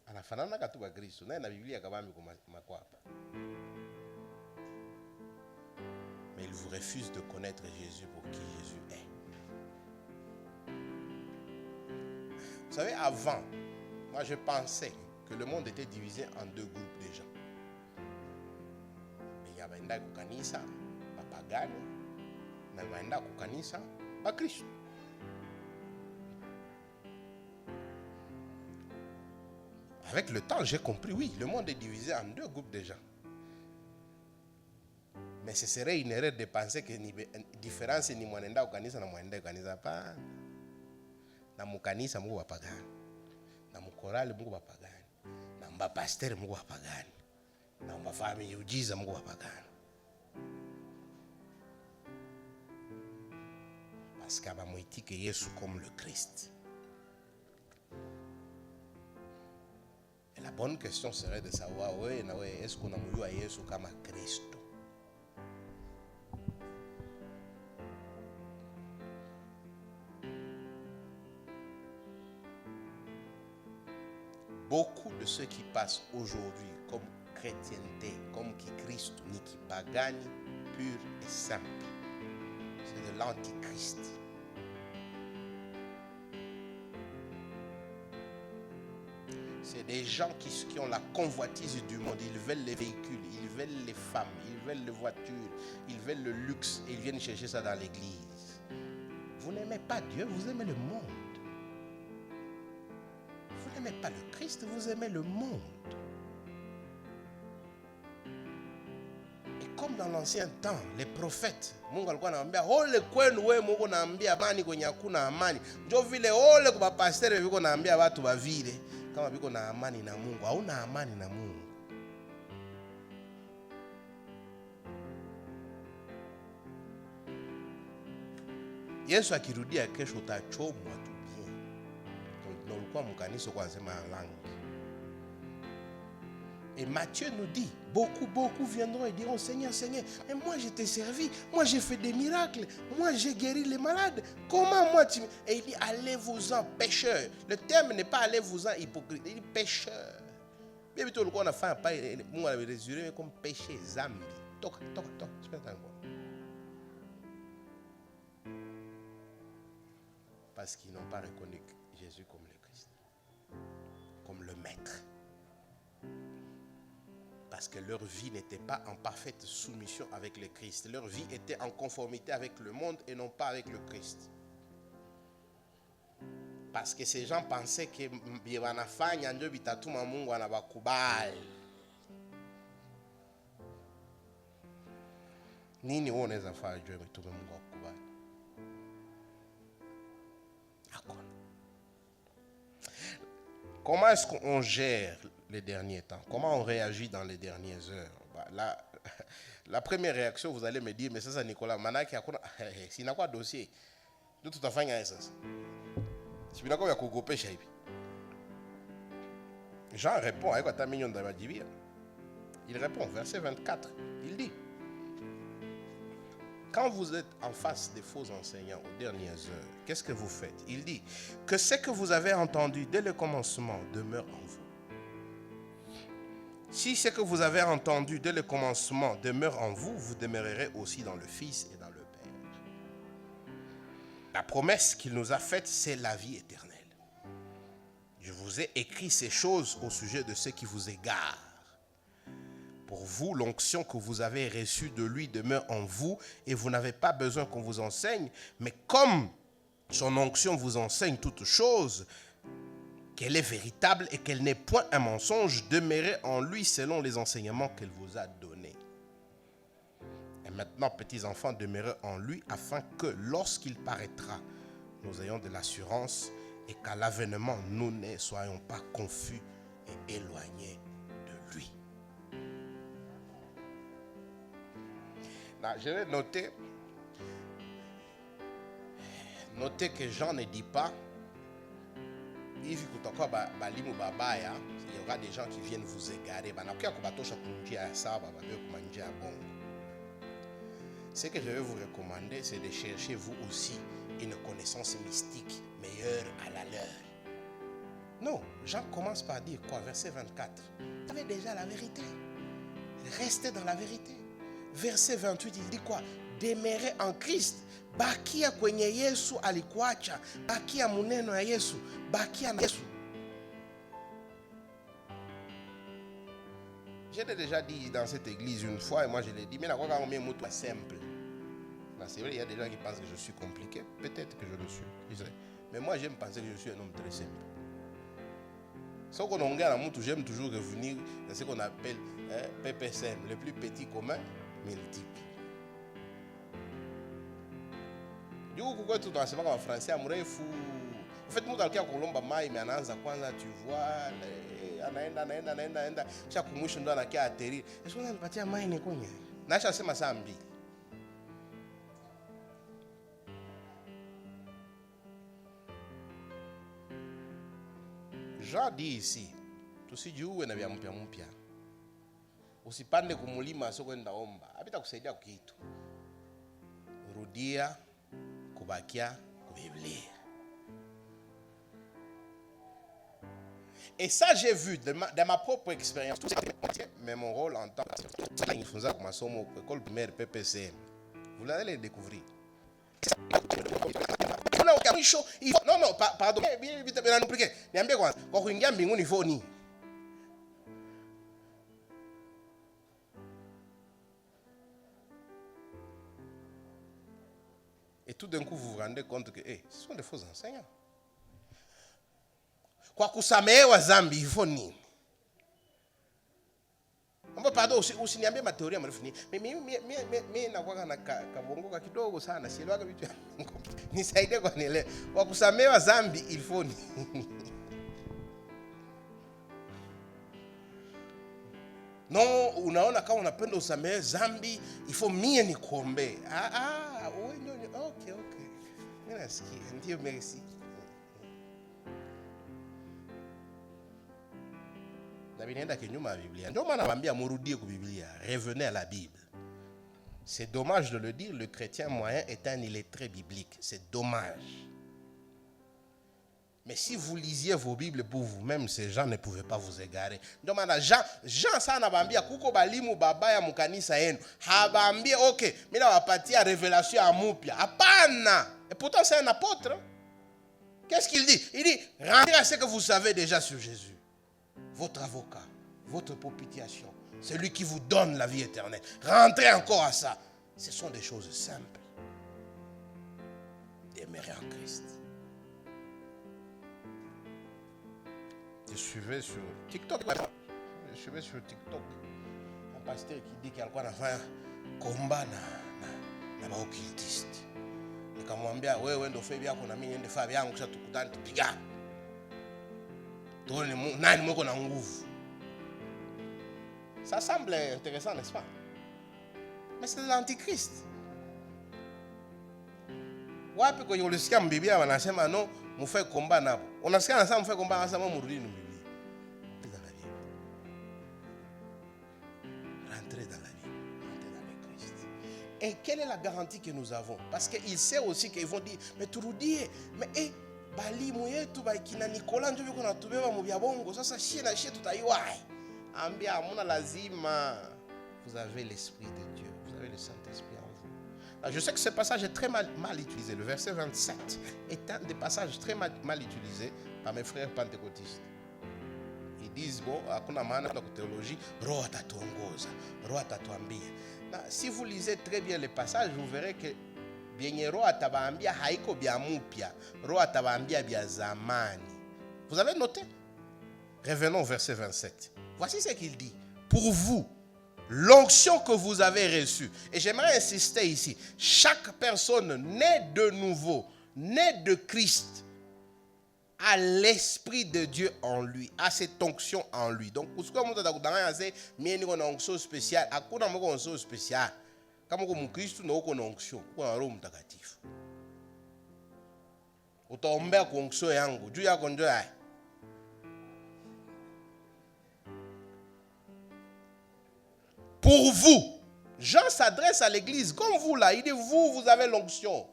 S1: à la fin, on a tout Christ. On a la Bible qui mais il vous refuse de connaître Jésus pour qui Jésus est. Vous savez, avant, moi je pensais que le monde était divisé en deux groupes de gens. Il y avait un kanisa, papagani, na un kanisa, pas Christ. Avec le temps, j'ai compris, oui, le monde est divisé en deux groupes de gens. Mais ce serait une erreur de penser que la différence ni mwanenda au kanisa na mwanenda au kanisa pas. Na mukanisa Mungu wapagani, na mukorali Mungu wapagani, na mbapasteur Mungu wapagani, na mbafami yujiza Mungu wapagani. Parce qu'il va que Jésus comme le Christ. Et la bonne question serait de savoir, oui, est-ce qu'on a vu à Jésus comme Christ? ce qui passe aujourd'hui comme chrétienté, comme qui Christ, ni qui pagani, pur et simple. C'est de l'antichrist. C'est des gens qui ont la convoitise du monde. Ils veulent les véhicules, ils veulent les femmes, ils veulent les voitures, ils veulent le luxe et ils viennent chercher ça dans l'église. Vous n'aimez pas Dieu, vous aimez le monde. Vous n'aimez pas le Christ, vous aimez le monde. Et comme dans l'ancien temps, les prophètes, Mungu alikuwa anaambia ole kwenu wewe Mungu naambia amani kwenye hakuna amani. Ndio vile ole kwa pastor viko naambia watu bavile kama viko na amani na Mungu, hauna amani na Mungu. Yesu akirudia kesho utachomwa tu bien. Na ulikuwa mkanisa kwa sema langue. Et Matthieu nous dit, beaucoup viendront et diront, Seigneur, Seigneur, mais moi je t'ai servi, moi j'ai fait des miracles, moi j'ai guéri les malades. Comment moi tu... Et il dit, allez-vous-en pécheurs. Le terme n'est pas allez-vous-en hypocrite, il dit pécheurs. Bien plutôt, on a fait un pas, on a résuré comme péché, zambi. Toc, je peux t'en voir. Parce qu'ils n'ont pas reconnu Jésus comme le Christ, comme le Maître. Parce que leur vie n'était pas en parfaite soumission avec le Christ. Leur vie était en conformité avec le monde et non pas avec le Christ. Parce que ces gens pensaient que wanafanya ndio bitatuma Mungu anabakubali. Nini wewe unaweza fanya ndio mtume Mungu akubali? Hakuna. Comment est-ce qu'on gère les derniers temps? Comment on réagit dans les dernières heures? La première réaction, vous allez me dire, mais ça Nicolas, manaki hakuna, si n'a quoi dossier, de toute façon, ça. Si vous n'avez pas de hivi. Jean répond avec ta mignon de Madjibia. Il répond, verset 24, il dit, quand vous êtes en face des faux enseignants aux dernières heures, qu'est-ce que vous faites? Il dit que ce que vous avez entendu dès le commencement demeure en vous. Si ce que vous avez entendu dès le commencement demeure en vous, vous demeurerez aussi dans le Fils et dans le Père. La promesse qu'il nous a faite, c'est la vie éternelle. Je vous ai écrit ces choses au sujet de ceux qui vous égarent. Pour vous, l'onction que vous avez reçue de lui demeure en vous et vous n'avez pas besoin qu'on vous enseigne. Mais comme son onction vous enseigne toutes choses, qu'elle est véritable et qu'elle n'est point un mensonge, demeurez en lui selon les enseignements qu'elle vous a donnés. Et maintenant, petits enfants, demeurez en lui afin que lorsqu'il paraîtra, nous ayons de l'assurance et qu'à l'avènement, nous ne soyons pas confus et éloignés de lui. Là, je vais noter que Jean ne dit pas il y aura des gens qui viennent vous égarer. Ce que je vais vous recommander, c'est de chercher vous aussi une connaissance mystique meilleure à la leur. Non, Jean commence par dire quoi? Verset 24. Vous avez déjà la vérité. Restez dans la vérité. Verset 28, il dit quoi? Demeurez en Christ. Bakia kwenye Yesu alikuacha. Bakia muneno ya Yesu. Bakia na Yesu. Je l'ai déjà dit dans cette église une fois et moi je l'ai dit, mais la quoi quand même est simple. C'est vrai, il y a des gens qui pensent que je suis compliqué. Peut-être que je le suis. Mais moi j'aime penser que je suis un homme très simple. Ce qu'on a j'aime toujours revenir à ce qu'on appelle PPSM, le plus petit commun multiple. Du coup, pourquoi tout dans ce moment en français, amoureux fou. En fait, moi dans le cas Colomba mai mais anaanza kwanza tu vois anaenda chaque mwisho ndo anakia atterrir. Est-ce qu'on anapatia mai ni kwenye? Naisha sema saa mbili. Jean dit ici, tusijiue na vya mpya mpya. Usipande kumulima sio kwenda omba. Hapita kusaidia kitu. Rudia kubakia kubiblia. Et ça, j'ai vu dans ma propre expérience. Mais mon rôle en tant que école primaire PPCM, vous allez le découvrir. Non, non, pardon. Et tout d'un coup, vous vous rendez compte que ce sont des faux enseignants. Kwa kusamehewa zambi hivyo nini? Pardon, usiniambie mateoria marefu ni. Mimi nakuwa na kabongoka kidogo sana, sielewaga vitu. Nisaidie kwa nielewe. Kwa kusamehewa zambi hivyo nini? No, unaona kama unapenda usamehe zambi, ifo mie nikuombe. Wewe ndio okay. Mimi nasikia, ndio merci. Na binaenda kinyuma ya Biblia. Ndio maana nawaambia murudie ku Biblia, revenez à la Bible. C'est dommage de le dire, le chrétien moyen est un illettré biblique. C'est dommage. Mais si vous lisiez vos Bibles pour vous-même, ces gens ne pouvaient pas vous égarer. Donc, Jean ça n'abambia kuko balimu babaya mukanisa yenu. Habambia OK, mais là wapatia révélation à mupia. Hapana. Et pourtant c'est un apôtre. Hein? Qu'est-ce qu'il dit? Il dit rendez à ce que vous savez déjà sur Jésus. Votre avocat, votre propitiation, celui qui vous donne la vie éternelle. Rentrez encore à ça. Ce sont des choses simples. Demeurer en Christ. Je suivais sur TikTok. Un pasteur qui dit qu'il y a un combat na maokiltiste. Nikamwambia wewe ndio febi yako na mimi niende febi yangu kisha tukutane tupigane. Tuone nani mweko na nguvu. Ça semble intéressant, n'est-ce pas? Mais c'est l'antichrist. Wapi kwenye ulisikia mbiblia wanasema no mufai combat nabo. Unasikia anasema mufai combat anasema murudi ni mbiblia. Dans la Bible. Rentrez dans la Bible. Rentrez dans le Christ. Et quelle est la garantie que nous avons? Parce qu'il sait aussi qu'ils vont dire mais turudie, mais balimu yetu bakina Nicolas ndio biko natubeba mu bya bongo sasa shie na shie tutaiwai. Ambia amuna lazima. Vous avez l'esprit de Dieu, vous avez le Saint-Esprit en vous. Alors, je sais que ce passage est très mal utilisé. Le verset 27 est un des passages très mal utilisés par mes frères pentecôtistes. Ils disent bon, hakuna maana kwa théologie, roho atatuongoza, roho atatuambia. Si vous lisez très bien le passage, vous verrez que bien roho atabaambia haiko bya mupya, roho atabaambia bya zamani. Vous avez noté? Revenons au verset 27. Voici ce qu'il dit. Pour vous, l'onction que vous avez reçue, et j'aimerais insister ici, chaque personne née de nouveau, née de Christ, a l'Esprit de Dieu en lui, a cette onction en lui. Donc, pour ce que vous avez dit, il y a une onction spéciale, il y a une onction spéciale. Comme vous Christ, nous avons une onction, nous avons un mutakatif. Vous avez une onction, Dieu a conduit. Pour vous, Jean s'adresse à l'église comme vous là. Il dit vous avez l'onction.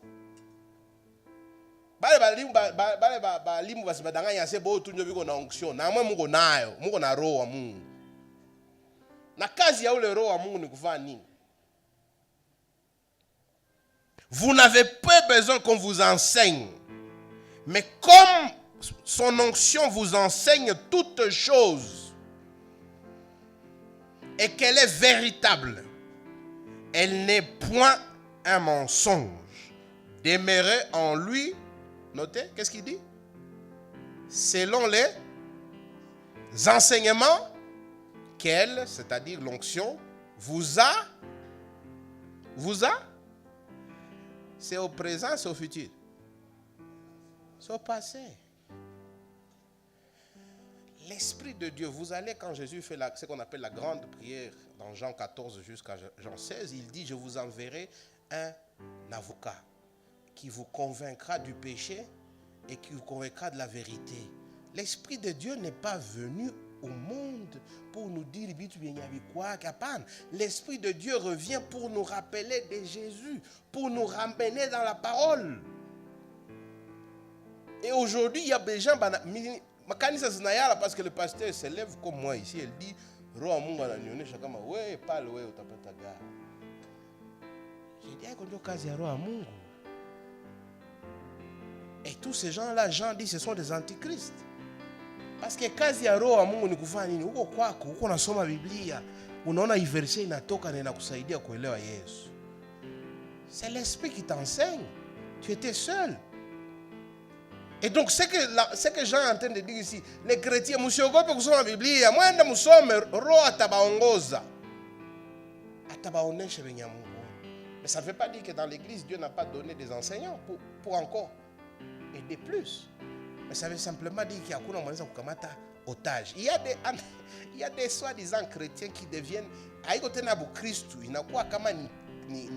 S1: Vous n'avez pas besoin qu'on vous enseigne. Mais comme son onction vous enseigne toutes choses, et qu'elle est véritable, elle n'est point un mensonge. Demeurez en lui, notez, qu'est-ce qu'il dit? Selon les enseignements qu'elle, c'est-à-dire l'onction, vous a, c'est au présent, c'est au futur. C'est au passé. L'Esprit de Dieu, vous allez quand Jésus fait ce qu'on appelle la grande prière dans Jean 14 jusqu'à Jean 16, il dit je vous enverrai un avocat qui vous convaincra du péché et qui vous convaincra de la vérité. L'Esprit de Dieu n'est pas venu au monde pour nous dire l'Esprit de Dieu revient pour nous rappeler de Jésus, pour nous ramener dans la parole. Et aujourd'hui, il y a des gens Makanisa zinayala parce que le pasteur se lève comme moi ici, elle dit roho Mungu ananionyesha kama wewe pale wewe utapata gari. J'ai dit qu'on doit kazi ya roho Mungu. Et tous ces gens-là, Jean dit, ce sont des antichrists. Parce que kazi ya roho Mungu ni kufanya nini? Uko kwako, uko unasoma Biblia, unaona hii verse inatoka na inakusaidia kuelewa Yesu. C'est l'esprit qui t'enseigne. Tu étais seul. Et donc, ce que Jean est en train de dire ici, les chrétiens, msiogope kusoma Biblia, mwende musome, roho atabaongoza. Atabaonesha venye Mungu. Mais ça ne veut pas dire que dans l'église, Dieu n'a pas donné des enseignants pour encore aider plus. Mais ça veut simplement dire qu'il y a kuna mwanza kukamata otage. Il y a des soi-disant chrétiens qui deviennent haiko tena bu Kristo, inakuwa kama ni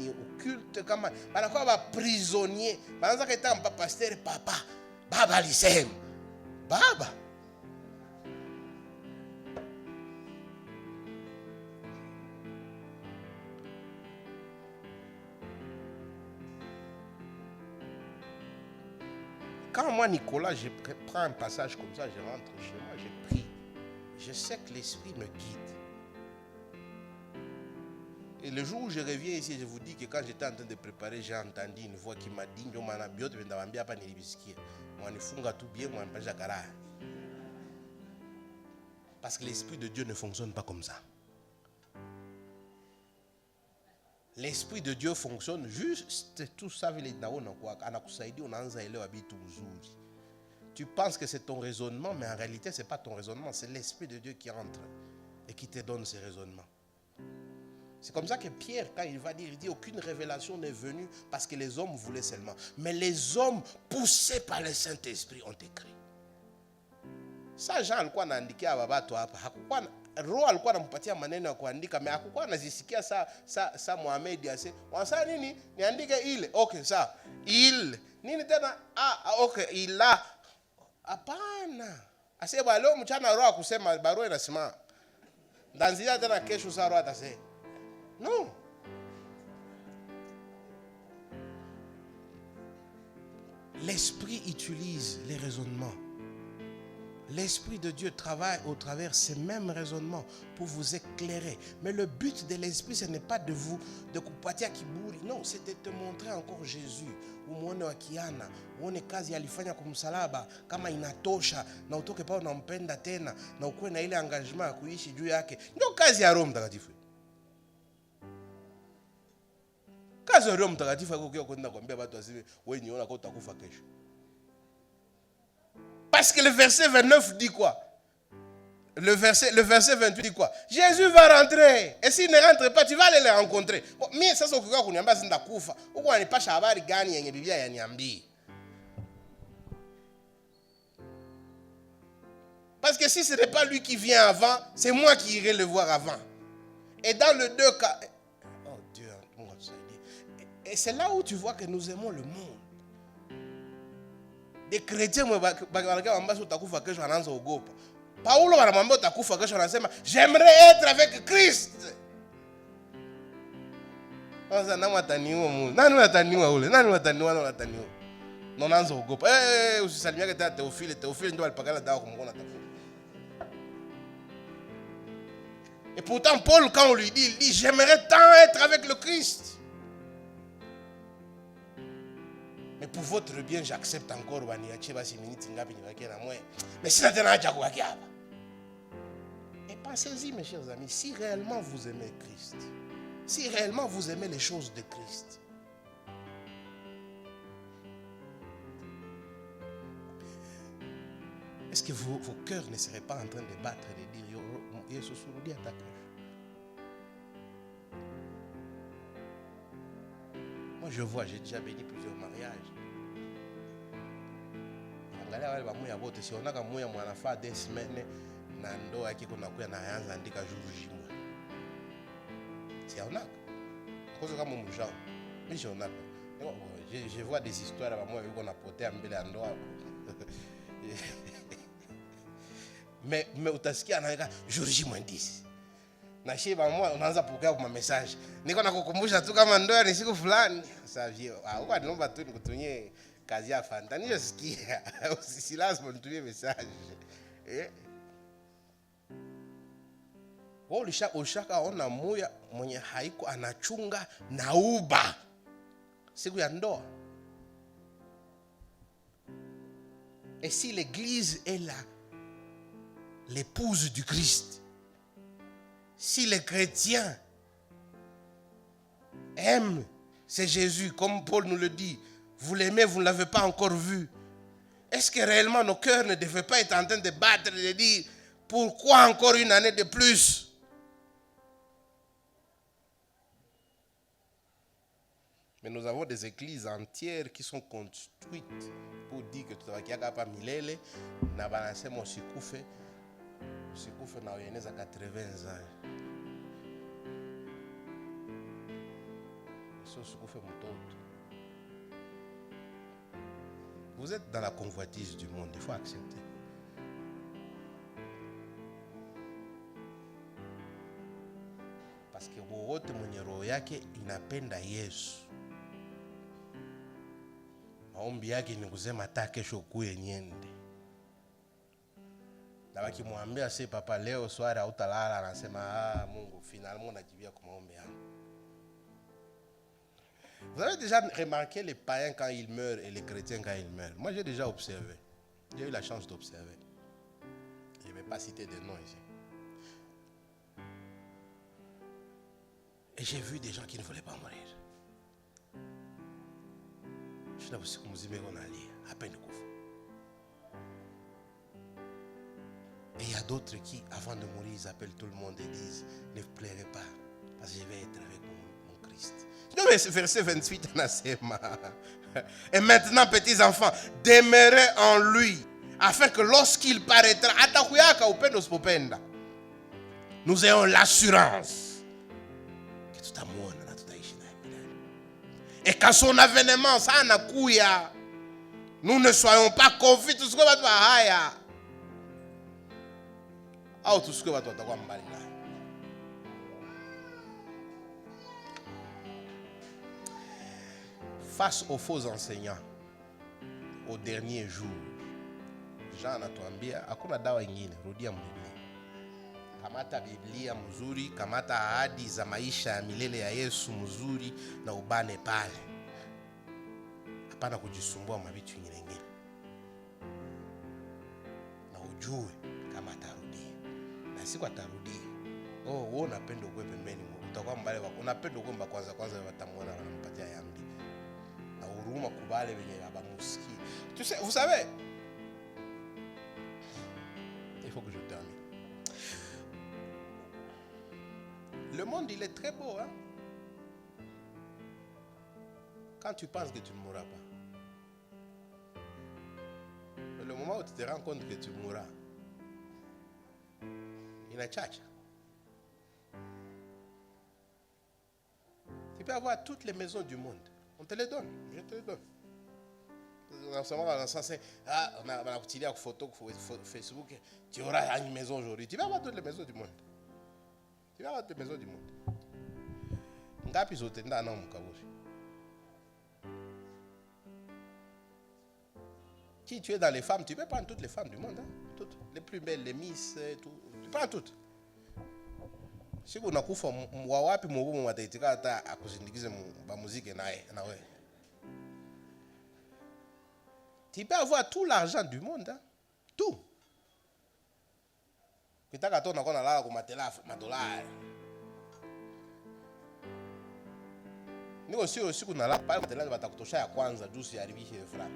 S1: occulte, kama banakuwa ba prisonnier. Banaanza kaita mpa pasteur papa. Baba alisema. Baba. Quand moi, Nicolas, je prends un passage comme ça, je rentre chez moi, je prie. Je sais que l'Esprit me guide. Et le jour où je reviens ici, je vous dis que quand j'étais en train de préparer, j'ai entendu une voix qui m'a dit parce que l'Esprit de Dieu ne fonctionne pas comme ça. L'Esprit de Dieu fonctionne juste tout ça. Tu penses que c'est ton raisonnement, mais en réalité, ce n'est pas ton raisonnement. C'est l'Esprit de Dieu qui entre et qui te donne ces raisonnements. C'est comme ça que Pierre, quand il va dire, il dit aucune révélation n'est venue parce que les hommes voulaient seulement. Mais les hommes, poussés par le Saint-Esprit, ont écrit. Ça, Jean alikuwa anaandikia watu hapa. Hakukuwa roho alikuwa anampatia maneno ya kuandika, mais hakukuwa anazisikia sa Muhammad ase. Wanasema nini? Niandike ile. Okay, sawa. Il. Nini tena? Okay, ila. Hapana. Asema leo mchana roho akusema barua inasimama. Ndanzia tena kesho saa roho atasema. Non. L'Esprit utilise les raisonnements. L'Esprit de Dieu travaille au travers ces mêmes raisonnements pour vous éclairer. Mais le but de l'Esprit, ce n'est pas de vous, de kupatia kiburi. Non, c'est de te montrer encore Jésus. Umuone wakiana, uone kazi alifanya kumsalaba, kama inatosha, na utoke pa unampenda tena, na ukuwe na ile engagement ya kuishi juu yake. Ndio kazi ya Roho Mtakatifu. Kazi ya Roho Mtakatifu yako kwenda kuambia watu wasiwe wewe niona kwa utakufa kesho. Parce que le verset 29 dit quoi? Le verset 28 dit quoi? Jésus va rentrer. Et s'il ne rentre pas, tu vas aller le rencontrer. Bon, mais ça c'est ukikuwa kuniambia sindakufa. Uko unanipasha habari gani yenye Biblia yaniambia? Parce que si ce n'est pas lui qui vient avant, c'est moi qui irai le voir avant. Et dans les deux cas, oh Dieu, et c'est là où tu vois que nous aimons le monde. Des chrétiens utakufa kesho anaanza ogopa. Paulo anamwambia utakufa kesho anasema j'aimerais être avec Christ. Sasa nani wataniua Mungu? Nani wataniua ule? Nani wataniua na wataniua? Na anaanza ogopa. Usisalimiake tena Theophile. Theophile ndio alipakala dawa kumwona atakufa. Et pourtant Paul quand on lui dit, il dit j'aimerais tant être avec le Christ. Mais pour votre bien, j'accepte encore. Mais si et pensez-y, mes chers amis, si réellement vous aimez Christ, si réellement vous aimez les choses de Christ, est-ce que vos cœurs ne seraient pas en train de battre et de dire Jésus sourit à ta cœur? Moi je vois, j'ai déjà béni plusieurs mariages. Angalia wale bamuya bote si onaka muya mwanafa 2 semaines na ndoa yake kuna kuya na anza andika jour jimwe. Si onaka. Kozo kama mujao. Mais je onaka. Je vois des histoires là bamuya yuko na potea mbele ya ndoa. Mais utasikia anaweka jour jimwe 10. Na shiba mwa unaanza pokea kwa message. Niko nakukumbusha tu kama ndoa ni siku fulani. Sasa vio. Huko anaomba tu nikutumie kazi ya fanta niyosikia si lazima nitumie message ushaka ona moya mwenye haiko anachunga na uba siku ya ndoa. Et si l'église est l'épouse du Christ, si les chrétiens aiment, c'est Jésus, comme Paul nous le dit, vous l'aimez, vous ne l'avez pas encore vu. Est-ce que réellement nos cœurs ne devaient pas être en train de battre et de dire, pourquoi encore une année de plus? Mais nous avons des églises entières qui sont construites pour dire que tu vas kiaka pa milele na banasema usikufe na ueneza 80 ans. Usikufe mtoto. Vous êtes dans la convoitise du monde, il faut accepter. Parce que wote mwenye roho yake inapenda Yesu. Maombi yake ni kusema hata kesho kuye niende. Na wakimwambia si papa leo swara hautalala anasema Mungu finalement najibia kwa maombi yangu. Vous avez déjà remarqué les païens quand ils meurent et les chrétiens quand ils meurent? Moi j'ai déjà observé. J'ai eu la chance d'observer. Je ne vais pas citer des noms ici. Et j'ai vu des gens qui ne voulaient pas mourir. Je n'ai pas si vous aimez qu'on allait à peine de couvre. Et il y a d'autres qui, avant de mourir, ils appellent tout le monde et disent, ne pleurez pas, parce que je vais être avec mon Christ. Non, mais verset 28, et maintenant, petits enfants, demeurez en lui, afin que lorsqu'il paraîtra, nous ayons l'assurance que tout amour. Et quand son avènement, ça n'a kouya, nous ne soyons pas confus, tout ce que va te faire. Ah, tout ce que va te faire. Face aux faux enseignants, au dernier jour, Jean anatuambia hakuna dawa ingine, rudia Biblia. Kamata Biblia mzuri, kamata ahadi za maisha ya milele ya Yesu mzuri na ubane pale. Hapana kujisumbua mabitu vingine. Na ujue kama atarudia. Na siku atarudia. Wewe unapenda ukwe pembeni, utakuwa mbale wako. Unapenda ukwe kwanza watamuona wanampatia yambi. Na huruma kubale wenye abamusiki. Tu sais, vous savez, il faut que je termine. Le monde, il est très beau, hein? Quand tu penses que tu ne mourras pas. Mais le moment où tu te rends compte que tu mourras, il y a une tchatcha. Tu peux avoir toutes les maisons du monde. On te les donne. Je te les donne. On a tiré une photo sur Facebook. Tu auras une maison aujourd'hui. Tu vas avoir toutes les maisons du monde. Tu vas avoir toutes les maisons du monde. Ngapi zote ndana mkabushi. Si tu es dans les femmes, tu peux prendre toutes les femmes du monde, hein? Toutes les plus belles, les miss, tout. Tu prends toutes. Si vous n'avez pas wapi mwobo mwataitika hata akusindikize ba muziki na we. Tu peux avoir tout l'argent du monde, hein? Tout. Kitaka tona kona lala kwa $, niko sio siku na lala pale matela batakutosha ya kwanza juu si haribishe franc.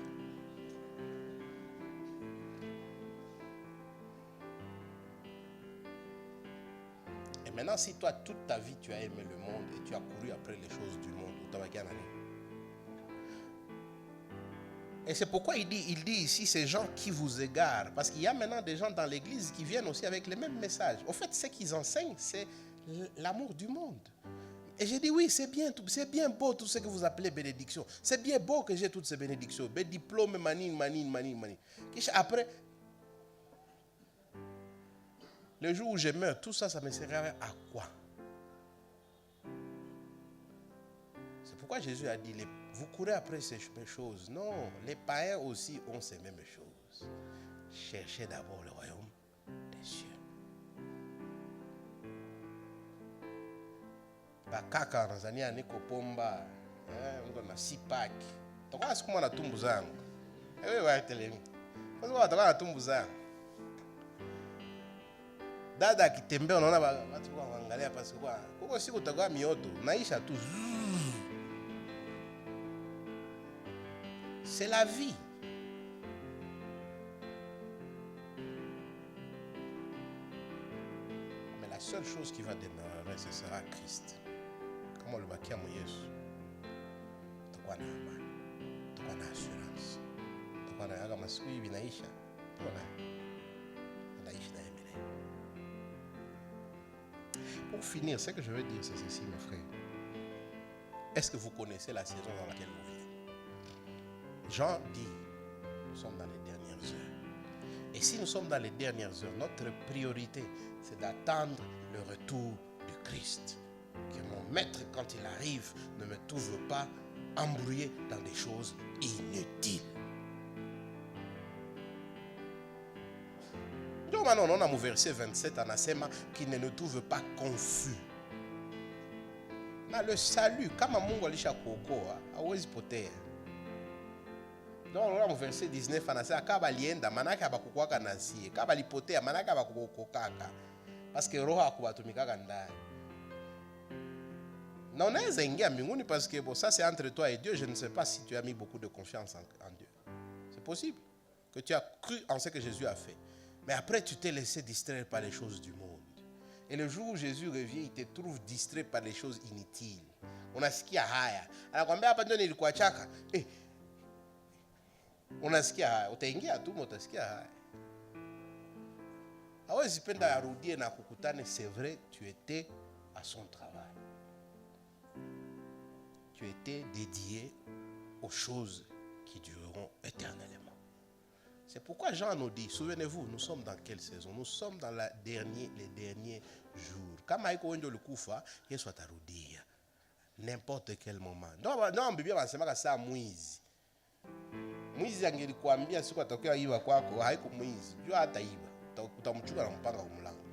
S1: Et maintenant, si toi, toute ta vie, tu as aimé le monde et tu as couru après les choses du monde, et c'est pourquoi il dit ici ces gens qui vous égarent. Parce qu'il y a maintenant des gens dans l'église qui viennent aussi avec les mêmes messages. Au fait, ce qu'ils enseignent, c'est l'amour du monde. Et j'ai dit oui, c'est bien beau tout ce que vous appelez bénédiction. C'est bien beau que j'ai toutes ces bénédictions. Mes diplômes, mani. Après, le jour où je meurs, tout ça, ça me servira à quoi? C'est pourquoi Jésus a dit, vous courez après ces mêmes choses. Non, les païens aussi ont ces mêmes choses. Cherchez d'abord le royaume des cieux. Bakaka Tanzania niko pomba, mko na sipak. Toka siku mwana tumbu zangu. Wewe waitelemi. Kwanza watakuwa na tumbu zangu. Dada akitembea unaona watu wanaangalia pasi kwa. Huko siku utakuwa mioto, naisha tu. C'est la vie. Mais la seule chose qui va demeurer, ce sera Christ. Comme on le bakia mon Yesu. Tukwa na amani. Tukwa na assurance. Tukwa na yaga masiku hivi naisha. Tukwa na naisha na emile. Pour finir, ce que je veux dire, c'est ceci, mes frères. Est-ce que vous connaissez la saison dans laquelle vous vivez? Jean dit, nous sommes dans les dernières heures. Et si nous sommes dans les dernières heures, notre priorité, c'est d'attendre le retour du Christ. Que mon maître, quand il arrive, ne me trouve pas embrouillé dans des choses inutiles. Donc maintenant, on a mon verset 27 en Asema qui ne nous trouve pas confus. Mais le salut, comme Mungu alisha kuokoa, hawezi potea. Donc on a mon verset 19 en Asema kaba lienda manaka abakukwaka nasie, kaba lipotea manaka abakukokaka. Parce que roho akubatumikaka ndani. Na unaweza ingia mbinguni parce que bon, ça c'est entre toi et Dieu. Je ne sais pas si tu as mis beaucoup de confiance en Dieu. C'est possible que tu as cru en ce que Jésus a fait. Mais après, tu t'es laissé distraire par les choses du monde. Et le jour où Jésus revient, il te trouve distrait par les choses inutiles. Unasikia haya. Anakuambia hapa ndio nilikuachaka. Unasikia haya. Utaingia tu utasikia haya. Hawezi penda arudie na kukutane, c'est vrai, tu étais à son travail. Tu étais dédié aux choses qui dureront éternellement. C'est pourquoi Jean nous dit, souvenez-vous, nous sommes dans quelle saison? Nous sommes dans les derniers jours. Kama iko wendo lukufa, Yesu atarudia. N'importe quel moment. Non, Biblia wanasema saa mwizi. Mwizi angelikuambia siku atokea iba kwako, haiko mwizi. Jua hata iba. Utamchukua na mpanga kumlango.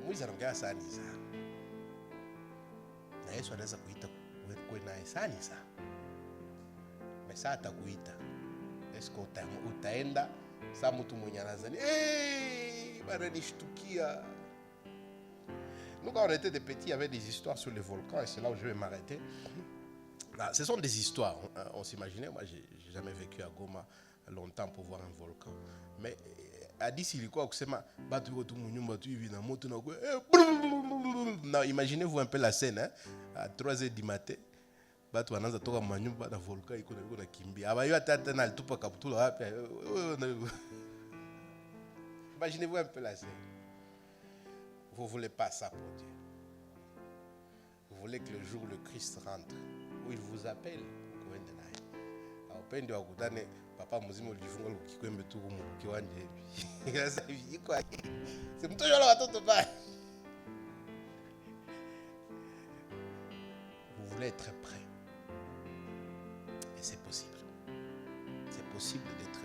S1: Mwizi anaongea saa ni saa. Na Yesu anaweza kuita kwa naye saa ni saa. Saa atakuita. Esko utaenda saa mtu mwenye anazani bana nishtukia. Nous quand on était des petits, il y avait des histoires sur les volcans et c'est là où je vais m'arrêter. Là, ce sont des histoires, on s'imaginait, moi j'ai jamais vécu à Goma longtemps pour voir un volcan. Mais Addis ilikuwa kusema batu wote munyumba tu hivi na moto na kwa non, imaginez-vous un peu la scène hein? À 3h du matin. Batu wanaanza toka manyumba na volcan iko na kimbia. Abayo hata na alitupa kaputula wapi. Imaginez-vous un peu la scène. Vous voulez pas ça pour Dieu. Vous voulez que le jour où le Christ rentre, où il vous appelle, kuende naye. Upende wakutane papa mzima ulijifunga ukikwembe tu kiwanja hivi. Sasa hivi iko c'est mtoto wala watoto ba. Vous voulez être prêt. Et c'est possible. C'est possible d'être